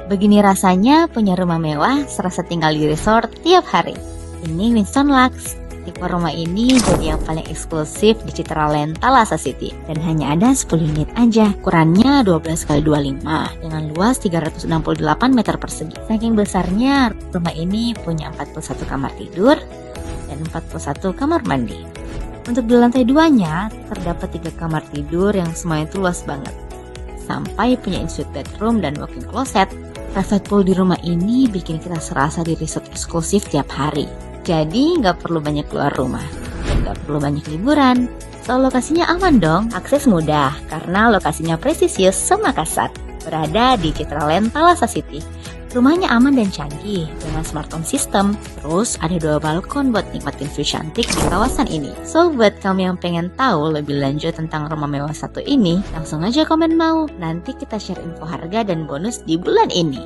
Begini rasanya punya rumah mewah serasa tinggal di resort tiap hari. Ini Winston Lux. Tipe rumah ini jadi yang paling eksklusif di Citraland Thalassa City dan hanya ada 10 unit aja. Ukurannya 12x25 dengan luas 368 meter persegi. Saking besarnya, rumah ini punya 41 kamar tidur dan 41 kamar mandi. Untuk di lantai 2-nya terdapat 3 kamar tidur yang semuanya itu luas banget. Sampai punya in-suite bedroom dan walk-in closet. Private pool di rumah ini bikin kita serasa di resort eksklusif tiap hari. Jadi nggak perlu banyak keluar rumah, dan nggak perlu banyak liburan. Soal lokasinya aman dong, akses mudah karena lokasinya presisius Makassar, berada di Citraland Thalassa City. Rumahnya aman dan canggih dengan smart home system. Terus ada 2 balkon buat nikmatin view cantik di kawasan ini. So buat kamu yang pengen tahu lebih lanjut tentang rumah mewah satu ini, langsung aja komen mau. Nanti kita share info harga dan bonus di bulan ini.